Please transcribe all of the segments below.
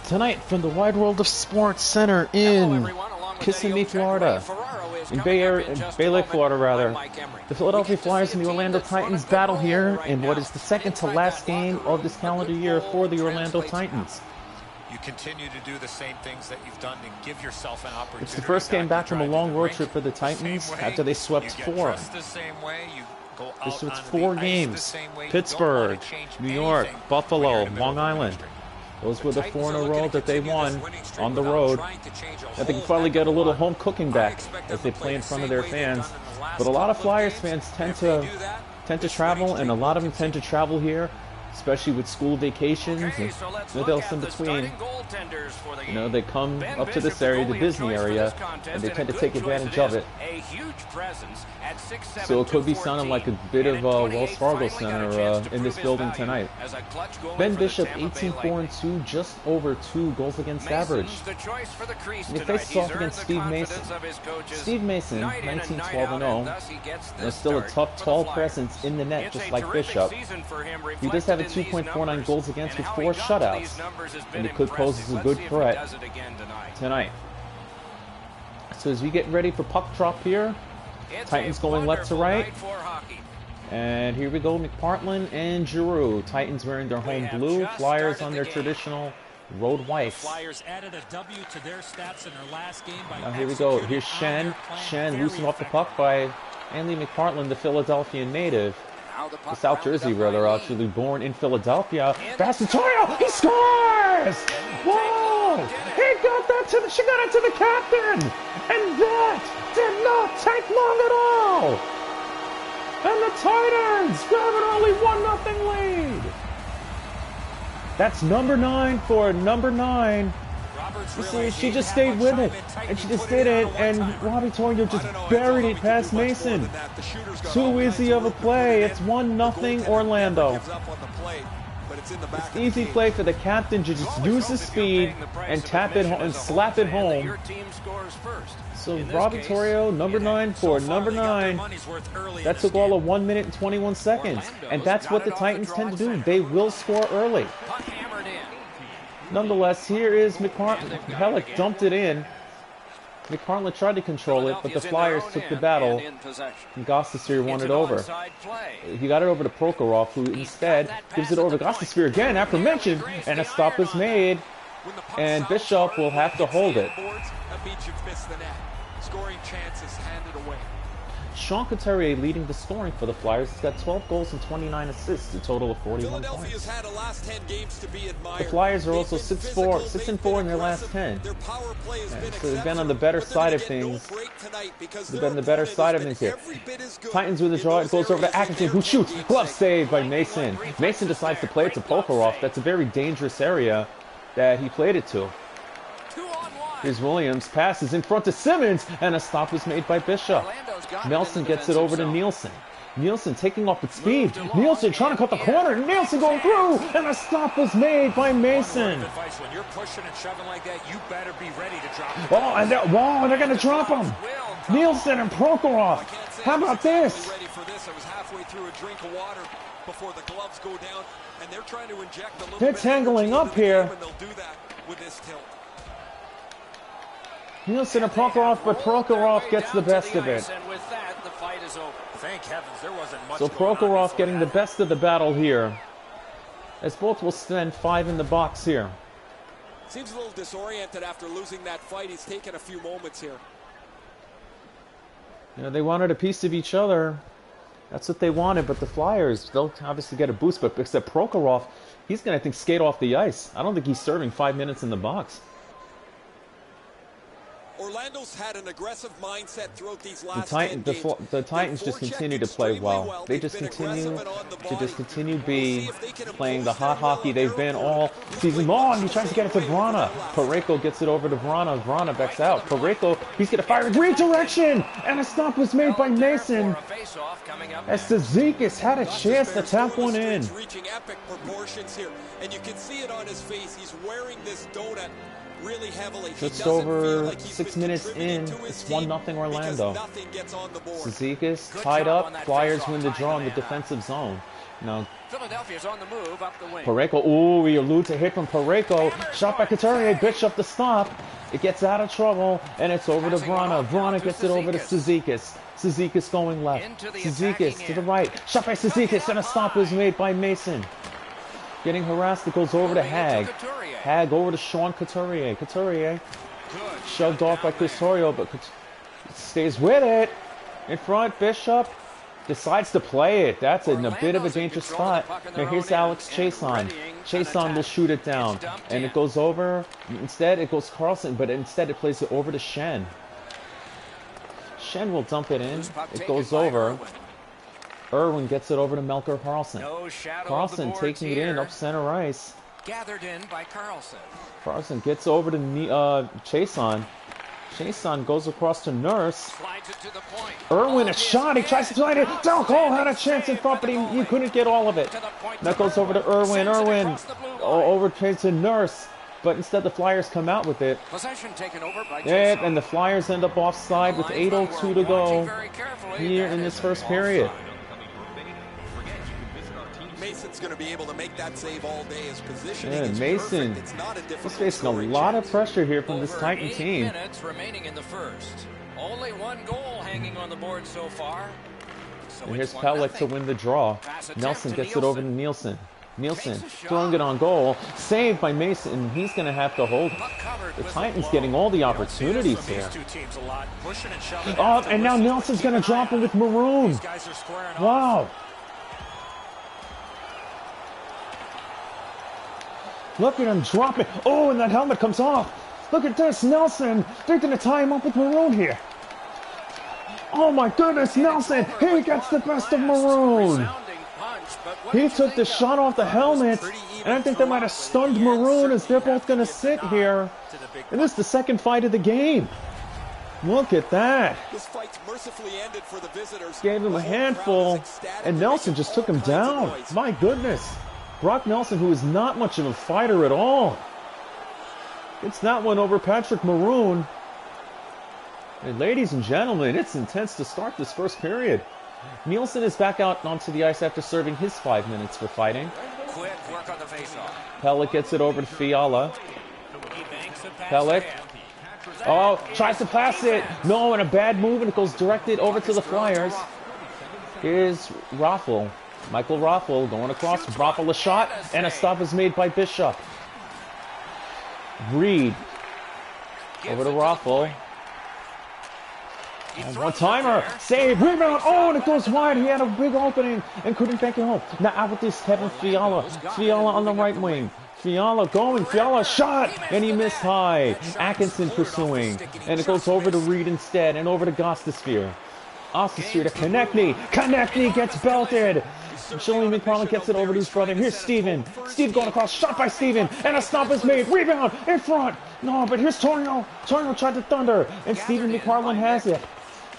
Tonight from the Wide World of Sports Center in Kissimmee, Florida, in Bay Lake, Florida, rather. The Philadelphia Flyers and the Orlando Titans battle here in what is the second to last game of this calendar year for the Orlando Titans. You continue to do the same things that you've done to give yourself an opportunity. It's the first game back from a long road trip for the Titans after they swept four. They swept 4 games. Pittsburgh, New York, Buffalo, Long Island. Those were the 4 in a row that they won on the road. I think finally get a little home cooking back as they play in front of their fans. But a lot of Flyers fans tend to travel, and a lot of them tend to travel here, especially with school vacations and anything else in between. You know, they come up to this area, the Disney area, and they tend to take advantage of it. So it could be sounding like a bit of Wells Fargo Center in this building tonight. Ben Bishop, 18-4-2, just over 2 goals against average. And he faces off against Steve Mason. Steve Mason, 19-12-0, still a tough, tall presence in the net, just like Bishop. He does have a 2.49 goals against with 4 shutouts, and it could pose as a good threat tonight. So as we get ready for puck drop here, Titans going left to right, and here we go, McPartland and Giroux. Titans wearing their home blue, Flyers on their traditional road whites. Now here we go, here's Shen loosened off the puck by Andy McPartland, the Philadelphia native. The South Jersey, rather, actually born in Philadelphia. Bassatorio, he scores! Whoa! He got that she got it to the captain! And that did not take long at all! And the Titans grab an early 1-0 lead! That's number 9 for number 9. You see, she just stayed with it, and she just did it, and Robbie Torrio just buried it past Mason. Too easy of a play. It's 1-0 Orlando. It's easy play for the captain to just use his speed and tap it and slap it home. So Robbie Torrio, number 9 for number 9. That took all of 1 minute and 21 seconds, and that's what the Titans tend to do. They will score early. Nonetheless, here is McPartland. Hellick dumped it in. McPartland tried to control it, but the Flyers took the battle. And Gostisbehere won it over. He got it over to Prokhorov, who instead gives it over to Gostisbehere again, aforementioned, and a stop was made. And Bishop will have to hold it. Sean Couturier leading the scoring for the Flyers. He's got 12 goals and 29 assists, a total of 41 points. The Flyers are also 6-4 in their last 10. So they've been on the better side of things. They've been the better side of things here. Titans with a draw. It goes over to Atkinson, who shoots. Glove saved by Mason. Mason decides to play it to Prokhorov. That's a very dangerous area that he played it to. Here's Williams, passes in front to Simmons, and a stop was made by Bishop. Nelson gets it over to Nielsen. Nielsen taking off at speed. Nielsen trying to cut the corner. Nielsen going through, and a stop was made by Mason. When you're pushing and shoving like that, you better be ready to drop. Oh, and they're going to drop him. Nielsen and Prokhorov. How about this? I was halfway through a drink of water before the gloves go down, and they're trying to inject a little They're tangling up here. And they'll do that with this tilt. Nielsen and Prokhorov, but Prokhorov gets the best of it. So Prokhorov getting the best of the battle here, as both will spend 5 in the box here. Seems a little disoriented after losing that fight. He's taken a few moments here. You know, they wanted a piece of each other. That's what they wanted, but the Flyers, they'll obviously get a boost, but except Prokhorov, he's going to, I think, skate off the ice. I don't think he's serving 5 minutes in the box. Orlando's had an aggressive mindset throughout these last 10 games. The Titans just continue to play well. They just continue to be playing the hot hockey they've been all season long. He tries to get it to Vrana. Parayko gets it over to Vrana. Vrana backs out. Parayko, he's going to fire in redirection, and a stop was made by Mason. As Cizikas had a chance to tap one in. Reaching epic proportions here, and you can see it on his face. He's wearing this donut really heavily. Just over 6 minutes in, it's 1-0 Orlando. Cizikas tied up. Flyers win the draw in the defensive zone. Now, Philadelphia's on the move up the wing. Parayko, ooh, he eludes a hit from Parayko. Shot by Couturier, Bishop the stop. It gets out of trouble, and it's over to Vrana. Vrana gets it over to Cizikas. Cizikas going left. Cizikas to the right. Shot by Cizikas, and a stop is made by Mason. Getting harassed, it goes over to Hag. Hag over to Sean Couturier. Couturier shoved off by Custorio, but stays with it. In front, Bishop decides to play it. That's in a bit of a dangerous spot. Now here's Alex Chason. Chason will shoot it down. And it goes over. Instead, it goes Carlson, but instead it plays it over to Shen. Shen will dump it in. It goes over. Irwin gets it over to Melker Carlson. Carlson taking it in up center ice. Gathered in by Carlson. Carlson gets over to Chason. Chason goes across to Nurse. Slides it to the point. Irwin, a shot. He tries to slide it. Del Cole had a chance in front, but he couldn't get all of it. That goes over to Irwin. Irwin over to Nurse. But instead, the Flyers come out with it. Possession taken over by Yep, and the Flyers end up offside with 8:02 to go here in this first period. Mason's going to be able to make that save all day. His positioning Yeah, is Mason perfect. It's not a is difficult facing a scoring lot chance. of pressure here from this Over Titan 8 team. minutes remaining in the first. Only one goal hanging on the board so far. So And here's it's Pellick 1-0. to win the draw. Nelson gets it over to Nielsen. Nielsen throwing it on goal. Saved by Mason. He's going to have to hold it. The Titans getting all the opportunities here. Oh, and now Nelson's going to drop it with Maroon. Wow. Look at him drop it. Oh, and that helmet comes off. Look at this. Nelson. They're going to tie him up with Maroon here. Oh, my goodness. Nelson. He gets the best of Maroon. He took the shot off the helmet, and I think that might have stunned Maroon as they're both going to sit here. And this is the second fight of the game. Look at that. This fight's mercifully ended for the visitors. Gave him a handful, and Nelson just took him down. My goodness. Brock Nelson, who is not much of a fighter at all. It's that one over Patrick Maroon. And ladies and gentlemen, it's intense to start this first period. Nielsen is back out onto the ice after serving his 5 minutes for fighting. Quick work on the faceoff. Pellick gets it over to Fiala. Pellick. Oh, tries to pass it. No, and a bad move, and it goes directed over to the Flyers. Here's Raffle. Michael Raffle going across. Raffle a shot, and a stop is made by Bishop. Reed over to Raffle. And one-timer. Save. Rebound. Oh, and it goes wide. He had a big opening and couldn't bank it home. Now out with this Kevin Fiala. Fiala on the right wing. Fiala going. Fiala shot. And he missed high. Atkinson pursuing. And it goes over to Reed instead. And over to Gostisbehere. Gostisbehere to Konechny. Konechny gets belted. Shirley McFarland gets it over to his brother. Here's Steven. Steve going across. Shot by Steven. And a stop is made. Rebound in front. No, but here's Torino. Torino tried to thunder. And Steven McFarland has it.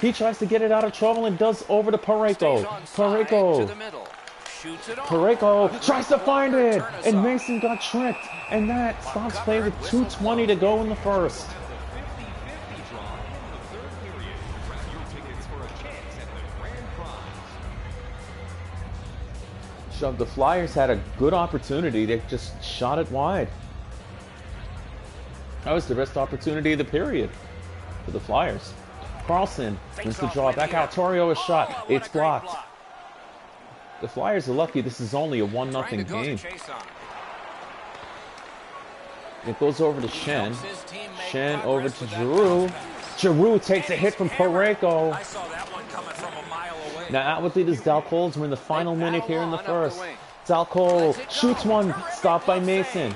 He tries to get it out of trouble and does over to Parayko. Parayko tries to find it. And Mason got tricked. And that stops play with 2:20 to go in the first. The Flyers had a good opportunity. They just shot it wide. That was the best opportunity of the period for the Flyers. Carlson wins the draw. Back out. Torrio is shot. It's blocked. The Flyers are lucky this is only a 1-0 game. It goes over to Shen. Shen over to Giroux. Giroux takes a hit from Parayko. Now out with it is Del Cole. We're in the final minute here in the first. Del Cole shoots one. Stopped by Mason.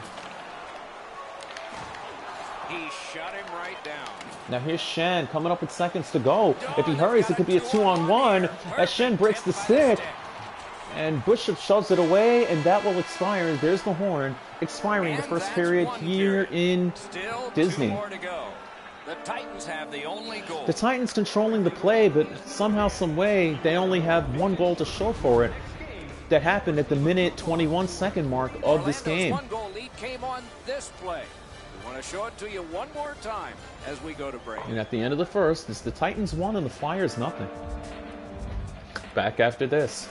He shut him right down. Now here's Shen coming up with seconds to go. If he hurries, it could be a 2-on-1 as Shen breaks the stick. And Bishop shoves it away, and that will expire. There's the horn, expiring the first period here in Disney. The Titans have the only goal. The Titans controlling the play, but somehow, some way, they only have one goal to show for it. That happened at the minute 21 second mark of this game. One goal lead came on this play. We want to show it to you one more time as we go to break. And at the end of the first, it's the Titans 1 and the Flyers nothing. Back after this.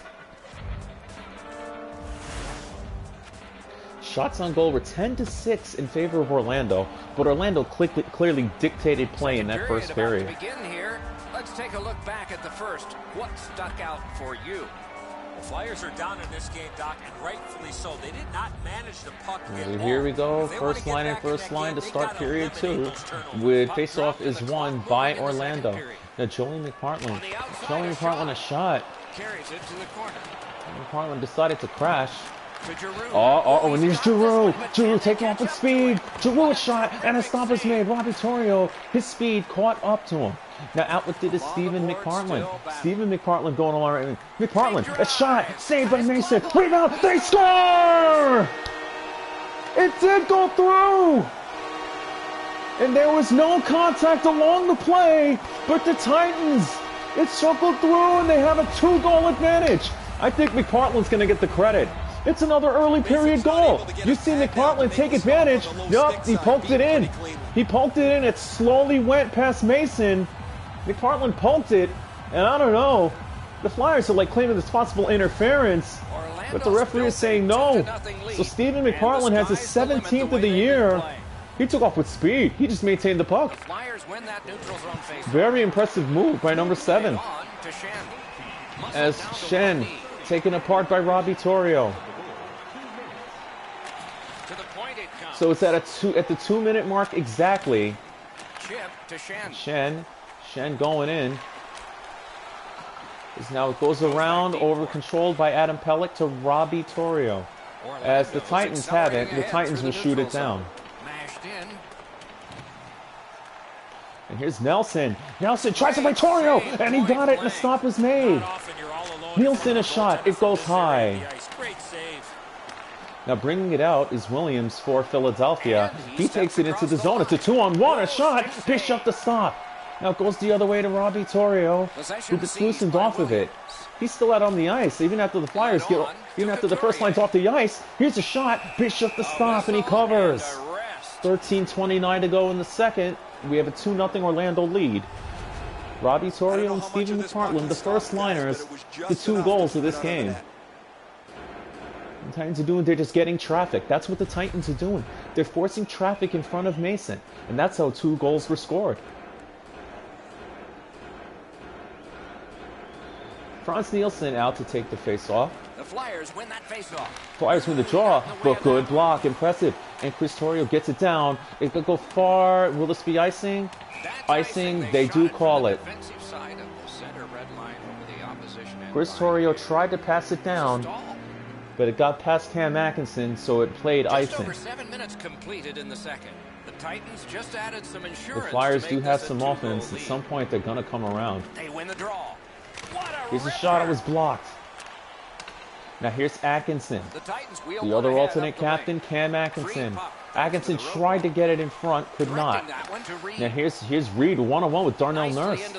Shots on goal were 10-6 in favor of Orlando, but Orlando clearly dictated play in that first period. To begin here, let's take a look back at the first. What stuck out for you? The Flyers are down in this game, Doc, and rightfully so. They did not manage the puck at all. Here we go, If they wanna first get line and back in first that line game, to they start gotta period eliminate 2, those turnovers. with Puck faceoff dropped and is the won clock by moving in the second Orlando. period. Now Joey McPartland. On the outside, Joey McPartland a shot. Carries it to the corner. McPartland decided to crash. To Giroux. Oh, and here's Giroux. Giroux taking off with speed. Giroux a shot, and a stop is made. Robbie Torrio, his speed caught up to him. Now out with it is Stephen McPartland. Stephen McPartland going along. McPartland, a shot, saved by Mason. Rebound, they score! It did go through! And there was no contact along the play, but the Titans, it circled through and they have a 2-goal advantage. I think McPartland's going to get the credit. It's another early period goal. You see McPartland take advantage. Yup, he poked it in. He poked it in. It slowly went past Mason. McPartland poked it, and I don't know. The Flyers are like claiming this possible interference, but the referee is saying no. So Stephen McPartland has his 17th of the year. He took off with speed. He just maintained the puck. Flyers win that neutral zone face. Very impressive move by number 7. As Shen taken apart by Robbie Torrio. So it's at the 2-minute mark exactly. Chip to Shen. Shen going in. As now it goes around, over controlled by Adam Pelech to Robbie Torrio. As the Titans have it, the Titans will shoot it down. Mashed in. And here's Nelson. Nelson tries it by Torrio, and he got it, and the stop is made. Nielsen a shot, it goes high. Great save. Now bringing it out is Williams for Philadelphia. He takes it into the zone. It's a 2-on-1, a shot. Bishop the stop. Now it goes the other way to Robbie Torrio, who gets loosened off of it. He's still out on the ice, even after the Flyers even after the first line's off the ice. Here's a shot. Bishop the stop, and he covers. 13:29 to go in the second. We have a 2-0 Orlando lead. Robbie Torrio and Stephen McPartland, the first liners, the 2 goals of this game. The Titans are doing, they're just getting traffic. That's what the Titans are doing. They're forcing traffic in front of Mason. And that's how 2 goals were scored. Franz Nielsen out to take the face-off. The Flyers win that face-off. Flyers win the draw, but good block. Impressive. And Chris Torrio gets it down. It could go far. Will this be icing? Icing, they do call it. Chris Torrio tried to pass it down, but it got past Cam Atkinson, so it played icing. Over 7 minutes completed in the second. The Titans just added some insurance. The Flyers do have some offense. At some point, they're going to come around. They win the draw. Here's a shot. It was blocked. Now here's Atkinson. The other alternate captain, Cam Atkinson. Atkinson tried to get it in front, could not. Now here's Reed, 1-on-1 with Darnell Nurse.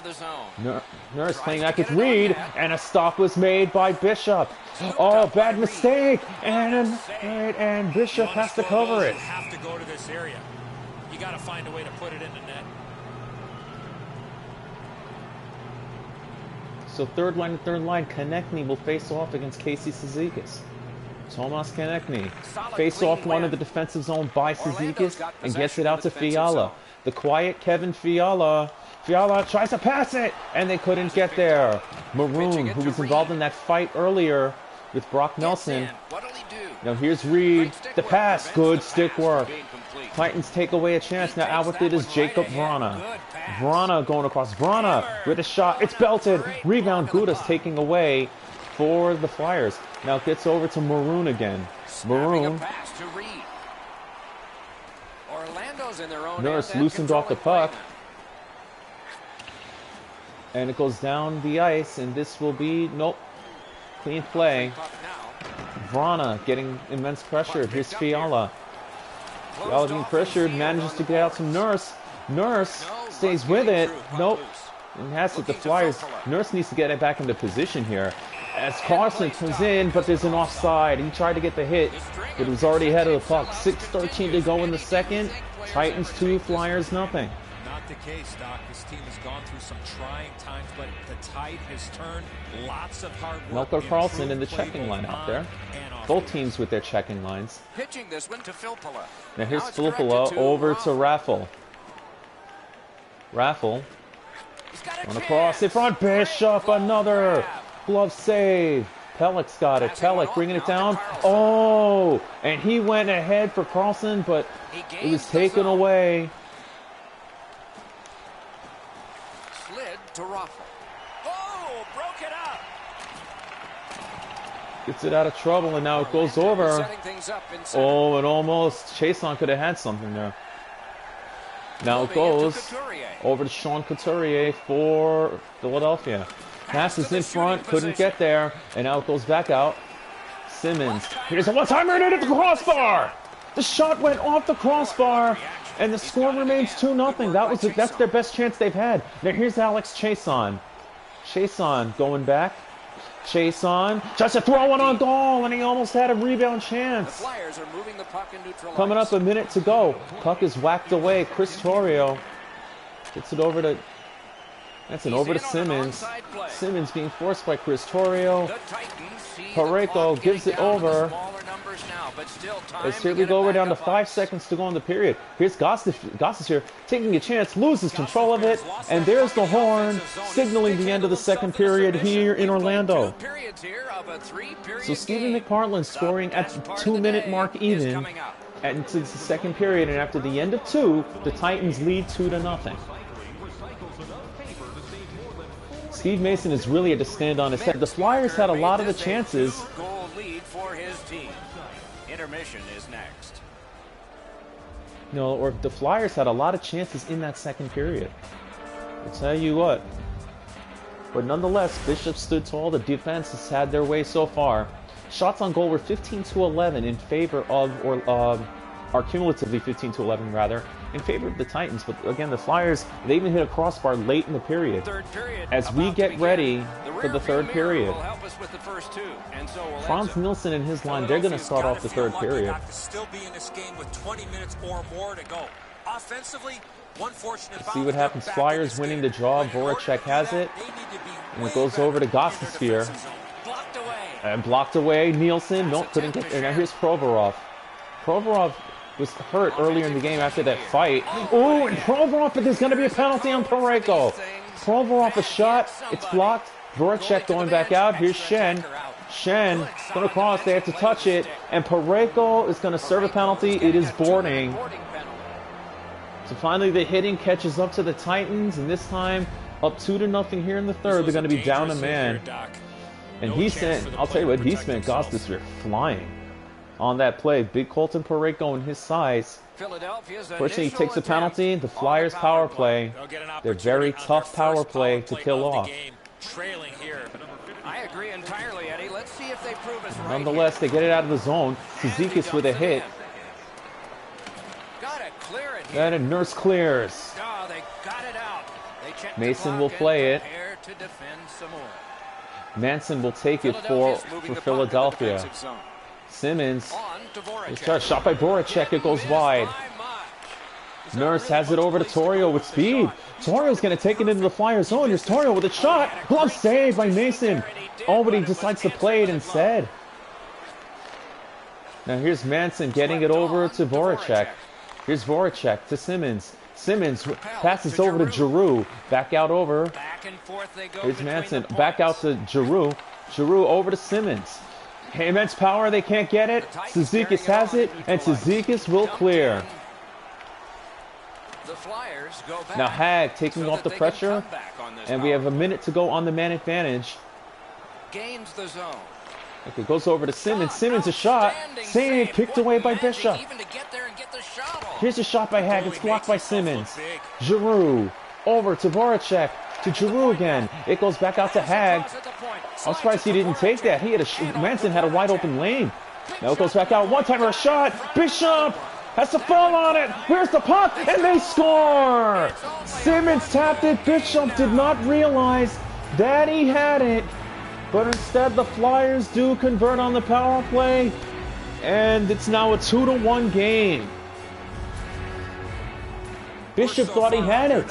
Nurse playing back with Reed, and a stop was made by Bishop. Oh, bad mistake, and Bishop has to cover it. Have to go to this area. You got to find a way to put it in the net. So third line, Konechny will face off against Casey Cizikas. Tomas Konechny face off one of the defensive zone by Cizikas and gets it out to Fiala. The quiet Kevin Fiala. Fiala tries to pass it, and they couldn't get there. Maroon, who was involved in that fight earlier with Brock Nelson. Now here's Reed. The pass, good stick work. Titans take away a chance. Now out with it is Jacob Vrana. Vrana going across. Vrana with a shot. It's belted. Rebound. Gudas taking away for the Flyers. Now it gets over to Maroon again. Maroon. Nurse loosened off the puck. And it goes down the ice. And this will be, nope, clean play. Vrana getting immense pressure. Here's Fiala. Fiala being pressured. Manages to get out some Nurse. Nurse stays with it. Nope. And has it. The Flyers. Nurse needs to get it back into position here. As Carson comes in, but there's an offside. He tried to get the hit, but it was already ahead of the puck. 6:13 to go in the second. Titans 2, Flyers nothing. Not the case, Doc. This team has gone through some trying times, but the tide has turned. Lots of hard work. Melker Karlsson in the checking line out there. Both teams with their checking lines. Pitching this one to Filppula. Now here's it's directed Filppula over to Raffl. Raffl. Raffl He's got a on across in chance. front. Bishop, Great another grab. glove save. Pellick's got it. Passing one Pellick off bringing it now down. to Karlsson. Oh, and he went ahead for Karlsson, but He it gains was the taken zone. away. Slid to Raffl. Oh, broke it up. Gets it out of trouble, and now it goes Orlando over. setting things up in center. Oh, and almost Chason could have had something there. Now it Moving into goes Couturier. over to Sean Couturier for Philadelphia. Passes in front, couldn't get there, and now it goes back out. Simmons, here's a one-timer, and it hit the crossbar! The shot went off the crossbar, and the score remains 2-0. That's their best chance they've had. Now here's Alex Chason. Chason going back. Chason tries to throw one on goal, and he almost had a rebound The chance. Flyers are moving the puck in neutral Coming ice. up, a minute to go. Puck is whacked away. Chris Torrio gets it over to... That's an He's over to in on an Simmons. onside play. Simmons being forced by Chris Torrio. The Titans see the Parayko clock gives getting it down to the over. smaller numbers now, but still time As to here we get go, it we're back down to up 5 ice. seconds to go in the period. Here's Goss is here, taking a chance, loses control of it, and there's the horn, signaling the end of the second period here in Orlando. 2 periods here of a 3-period So Stephen game. McPartland scoring The at best part 2 of the minute day mark is even, coming up. and into the second period, and after the end of 2, the Titans lead 2-0. Steve Mason is really had to stand on his head. The Flyers had a lot of the chances. 2-goal lead for his team. Intermission is next. No, or the Flyers had a lot of chances in that second period. I'll tell you what. But nonetheless, Bishop stood tall. The defense has had their way so far. Shots on goal were 15-11 in favor of, or cumulatively 15-11 rather, in favor of the Titans. But again, the Flyers, they even hit a crossbar late in the period. Third period As we about to get begin. ready for the rearview third mirror period. will help us with the first 2, and so will Franz Enzo. Nielsen and his line, they're going to start off the third period. To still be in this game with 20 minutes or more to go. Offensively, one fortunate See what happens. Flyers winning the draw. Voracek has it. And it goes over to Gostisbehere. Blocked away. And blocked away. Nielsen, no, couldn't get there. Now here's Provorov. Provorov was hurt earlier in the game after that fight. Oh, and Provorov, but there's going to be a penalty on Parayko. Provorov a shot. It's blocked. Voracek going back out. Here's Shen. Shen going to cross. They have to touch it. And Parayko is going to serve a penalty. It is boarding. Boarding penalty. So finally the hitting catches up to the Titans. And this time up 2-0 here in the third. They're going to be down a man. And he sent, I'll tell you what, he sent Gostisbehere flying on that play. Big Colton Parayko and his size. Philadelphia's Fortunately, he initial takes a penalty. attempt The on Flyers the power play. They're very tough power play to kill off. Trailing here. I agree entirely, Eddie. Let's see if they prove us right. Nonetheless, they get it out of the zone. Tzidikis with a hit. Got it, clear it here. And a Nurse clears. Oh, they got it out. They check the Mason clock will and play it. prepare to defend some more. Manson will take it Philadelphia's moving the puck in the Philadelphia. defensive zone. Simmons. On to Voracek. It's shot by Voracek. It goes Missed wide. by much. Nurse has it over to Torrio with speed. Torrio's going to take it into the Flyers zone. Here's Torrio with a shot. Glove save by Mason. Oh, but he decides to play it instead. Now here's Manson getting it over to Voracek. Here's Voracek to Simmons. Simmons passes over to Giroux. Back out over. Back and forth they go. Here's between Manson. the Back out points. to Giroux. Giroux over to Simmons. Immense power. They can't get it. Tzidikis has it. And Tzidikis will clear. The Flyers go back Now Hag taking so off that the they can pressure. come back on this And we power have a minute to go on the man advantage. gains the zone. Okay, goes over to Simmons. Simmons a shot. Save picked away by Bishop. Even to get there and get the shot off. Here's a shot by Hag. It's blocked by Simmons. Giroux over to Voracek. To Giroux again. It goes back out to Hag. I'm surprised he didn't take that. He had Manson had a wide open lane. Now it goes back out. One timer, a shot. Bishop has to fall on it. Where's the puck? And they score. Simmons tapped it. Bishop did not realize that he had it. But instead, the Flyers do convert on the power play. And it's now a 2-1 game. Bishop thought he had it.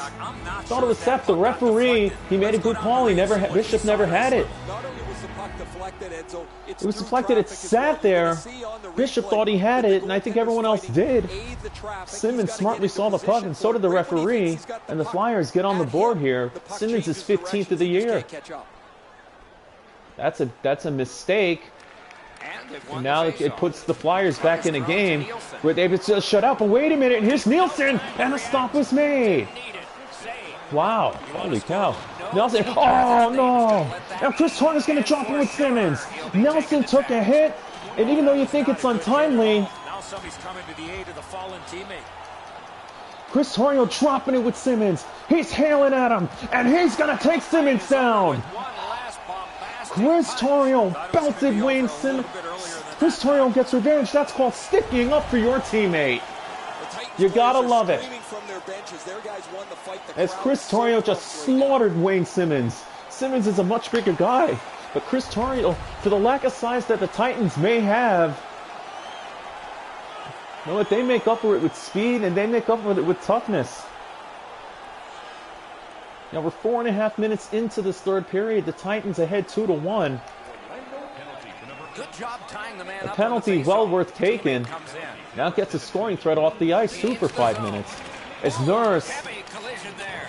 Thought it was Seth. The referee, he made a good call. Bishop never had it. Not only was the puck deflected, Edzo, It was deflected. It sat there. Bishop thought he had it, and I think everyone else did. Simmons smartly saw the puck, and so did the referee. And the Flyers get on the board here. Simmons is 15th of the year. That's a mistake. And now it puts the Flyers back in a game where they've just shut out. But wait a minute, and here's Nielsen, and a stop was made. Wow, holy cow. Nelson, oh no! Now Chris Torio's going to drop it with Simmons. Nelson took a hit, and even though you think it's untimely, Now somebody's coming to the aid of the fallen teammate. Chris Torio dropping it with Simmons. He's hailing at him, and he's going to take Simmons down. Chris Torio belted Wayne Simmons. Chris Torio gets revenge. That's called sticking up for your teammate. You gotta love it. As Chris Torio just slaughtered Wayne Simmons. Simmons is a much bigger guy, but Chris Torio, for the lack of size that the Titans may have, you know what? They make up for it with speed, and they make up for it with toughness. Now we're 4.5 minutes into this third period. The Titans ahead 2-1. Good job tying the man A up penalty on the well faceoff. worth taking. Comes in. Now gets a scoring threat off the ice too for 5 minutes. As Nurse, Heavy collision there.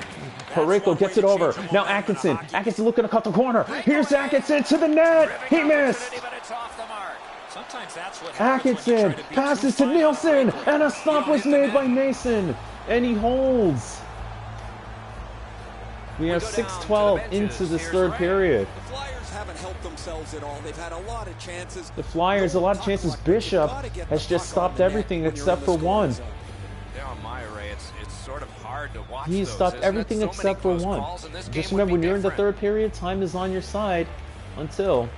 Pareko gets it over. Now Atkinson looking to cut the corner. Here's Atkinson to the net. He missed. But it's off the mark. Sometimes that's what happens when you Atkinson try to be passes too to fine. Nielsen, and a stop was made by Mason, and he holds. We are 6:12 into this third period. The Flyers haven't helped themselves at all. They've had a lot of chances. The Flyers, a lot of chances. Bishop has just stopped everything except for one. Down my array, it's sort of hard to watch. He's those, stopped isn't it? everything So many except for close one. calls, and this Just game would remember, be when you're in the different. third period, time is on your side until.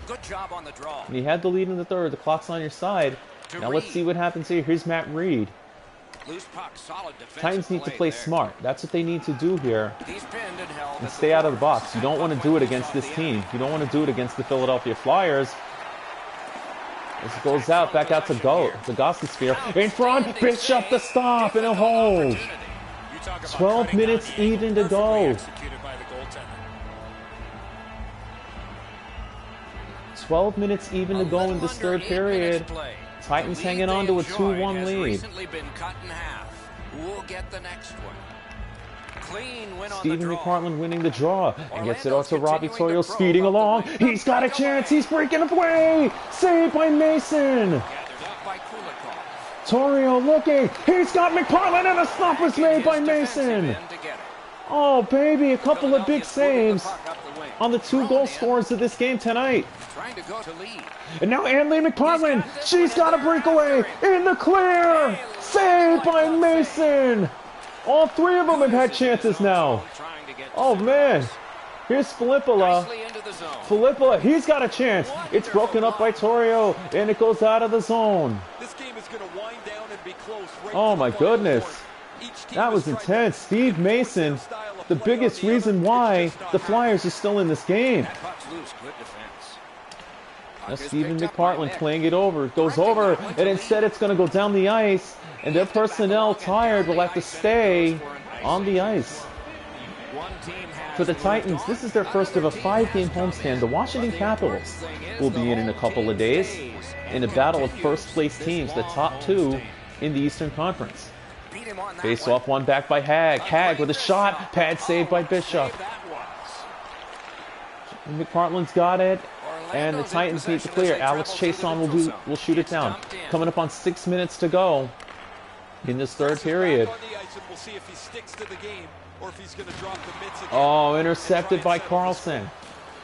Good job on the draw. You had the lead in the third. The clock's on your side. Now let's see what happens here. Here's Matt Reed. Loose puck, solid defensive Titans need to play there. smart. That's what they need to do here. He's pinned and held And at stay out of the box. You don't want to do it against this team. You don't want to do it against the Philadelphia Flyers. This goes out, back out to the Gossett Sphere. In front, Bishop the stop, and a hold. You talk about 12 cutting minutes down the even to perfectly go. executed by the goaltender. 12 minutes even to go in this third period. Titans hanging on to a 2-1 lead. Recently been cut in half. We'll get the next one. Clean win on the Stephen draw. McPartland winning the draw and gets it out Orlando's to Robbie continuing Torio to probe speeding up the along. wing. He's got a chance. He's breaking away. Saved by Mason. Gathered up by Kulikov. Torio looking. He's got McPartland, and a stop was made by His defensive Mason. end to get it. Oh, baby, a couple of big Philadelphia's moving the saves puck up the wing. on the 2 goal scorers of this game tonight. Trying to go to lead. And now Anley McPartland, she's got a breakaway in the clear. Saved by Mason. All 3 of them have had chances now. Trying to get Oh, man. Here's Filippola. nicely into the zone. Filippola, he's got a chance. It's broken up by Torio, and it goes out of the zone. This game is going to wind down and be close. Right Oh, to my the final goodness. quarter. Each team That is was trying to intense. Steve Mason, their style of the play biggest on the reason other. why It's just not the Flyers are still in this game. That puck's loose. Good defense. Now Puck is Stephen picked up by McPartland Nick. playing it over. It goes over, and instead it's going to go down the ice, and their personnel tired will have to stay on the ice. One team has For the moved Titans, on. this is their first of a 5-game homestand. The Washington Capitals will be in a couple of days in a battle of first-place teams, the top 2 in the Eastern Conference. Beat him on that Face one. off one back by Hag. Hag with a shot. Pad saved by Bishop. Save that was. McPartland's got it. And the Orlando's in Titans need to possession as clear. they Alex travel to the Chason neutral zone. will shoot it It's down. dumped in. Coming up on 6 minutes to go in this third period. On the ice, and we'll see if he sticks to the game or if he's going to drop the mitts again. Oh, and intercepted try by and settle the score. Carlson.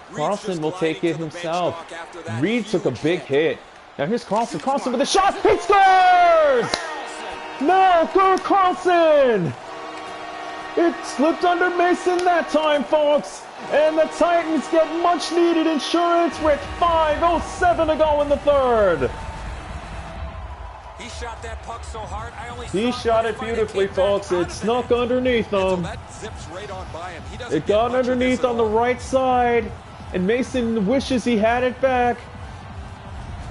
Reed's Carlson just will take gliding it to the bench himself. dock after that Reed took a huge big hit. Now here's Carlson. Carlson with a shot. He scores! No, go Carlson! It slipped under Mason that time, folks. And the Titans get much needed insurance with 5:07 to go in the third. He shot that puck so hard, I only He saw shot it it when it beautifully, came back folks. out It of the snuck net. underneath So him. that zips right on by him. He doesn't It get got much of this underneath at on the all. right side, and Mason wishes he had it back.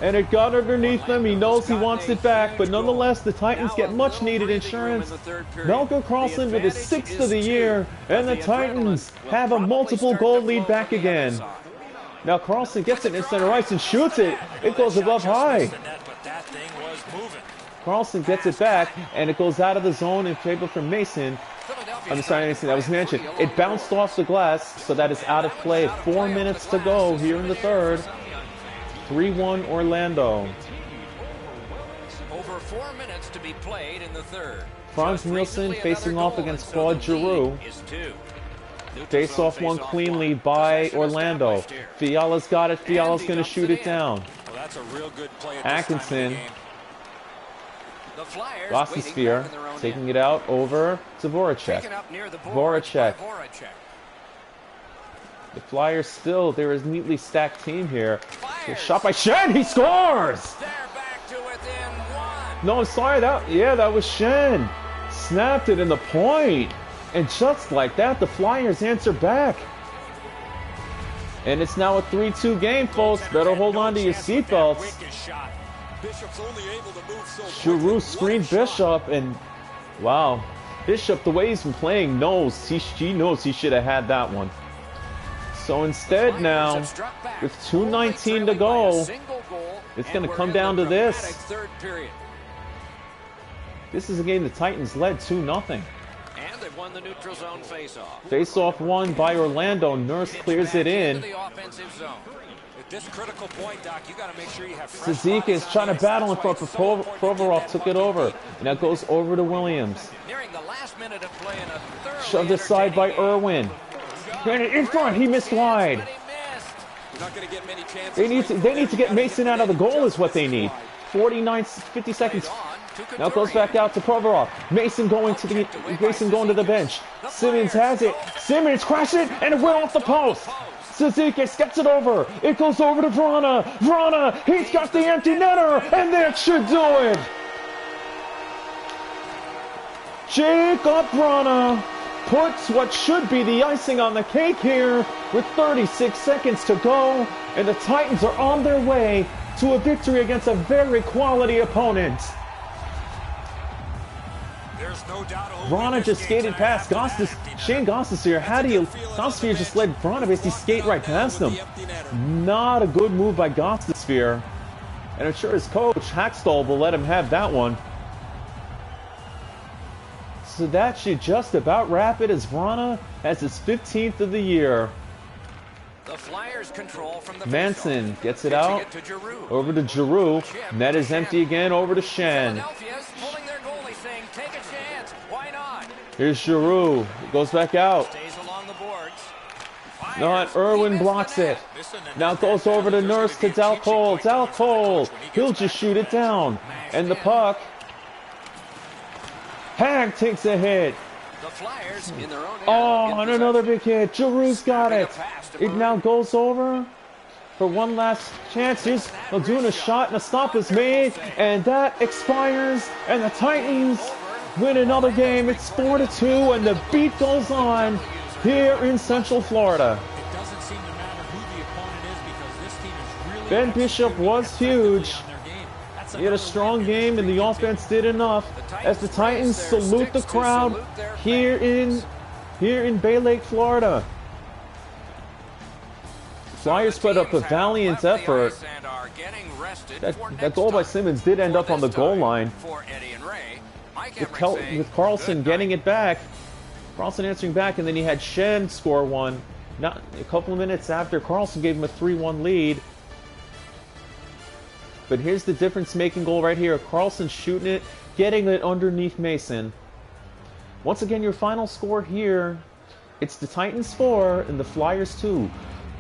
And it got underneath him. He knows he wants it back, but nonetheless, the Titans get much needed insurance. Melker Karlsson with his 6th of the year, and the Titans have a multiple goal lead back again. Now Karlsson gets it in center ice and shoots it. It goes above high. Karlsson gets it back, and it goes out of the zone in favor for Mason. I'm sorry, Mason, that was mentioned. It bounced off the glass, so that is out of play. 4 minutes to go here in the third. 3-1 Orlando. Over 4 minutes to be played in the third. Frans Nielsen facing off against Claude Giroux. Face off one cleanly by Orlando. Fiala's got it. Fiala's going to shoot it down. Well, that's a real good play. Atkinson. Gostisbehere taking it out over to Voracek. Voracek. The Flyers still, they're a neatly stacked team here. Shot by Schenn, he scores! No, I'm sorry, that was Schenn. Snapped it in the point. And just like that, the Flyers answer back. And it's now a 3-2 game, folks. Better hold on to your seatbelts. Giroux screened Bishop, and wow. Bishop, the way he's been playing, knows he knows he should have had that one. So instead now, with 2:19 to go, it's going to come down to this. This is a game the Titans led 2-0. And they've won the neutral zone face-off. Face-off won by Orlando. Nurse clears it in. At this critical point, Doc, you got to make sure you have Suzuki is trying to battle in front, but Provorov took it over. And that goes over to Williams. Nearing the last minute of play in a thoroughly Shoved aside by Irwin. In front, he missed wide. You're not going to get many chances. They need to get Mason out of the goal is what they need. 50 seconds. Now it goes back out to Provorov. Mason going to the bench. Simmons has it. Simmons crashed it, and it went off the post. Suzuki gets it over. It goes over to Vrana. Vrana, he's got the empty netter, and that should do it. Jacob Vrana puts what should be the icing on the cake here with 36 seconds to go, and the Titans are on their way to a victory against a very quality opponent. There's no doubt. Vrana just skated past Shane Gostisbehere. Gostisbehere just let Vrana basically skate right past him. Not a good move by Gostisbehere. And I'm sure his coach, Hackstall, will let him have that one. So that should just about wrap it as Vrana has his 15th of the year. The Flyers control from the Manson gets it out. Over to Giroux. Net is empty again. Over to Schenn. Pulling their goalie saying, take a chance. Why not? Here's Giroux. Goes back out. Stays along the boards. Not Irwin blocks it. Now goes over to Nurse to Dal Cole. Dal Cole. He'll just shoot it down. And the puck. Hag takes a hit. The Flyers in their own Oh, and another big hit. Giroux's got it. It now goes over for one last chance. Here's doing a shot, and a stop is made, and that expires, and the Titans win another game. It's 4-2, and the beat goes on here in Central Florida. It doesn't seem to matter who the opponent is because this team is really Ben Bishop was huge. He had a strong game, and the offense did enough as the Titans salute the crowd here in Bay Lake, Florida. Flyers put up a valiant effort. That goal by Simmons did end up on the goal line. With Karlsson getting it back. Karlsson answering back, and then he had Schenn score one. Not a couple of minutes after Karlsson gave him a 3-1 lead. But here's the difference-making goal right here. Karlsson shooting it, getting it underneath Mason. Once again, your final score here. It's the Titans 4 and the Flyers 2.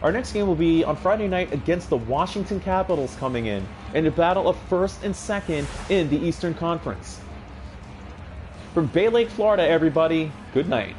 Our next game will be on Friday night against the Washington Capitals coming in a battle of first and second in the Eastern Conference. From Bay Lake, Florida, everybody, good night.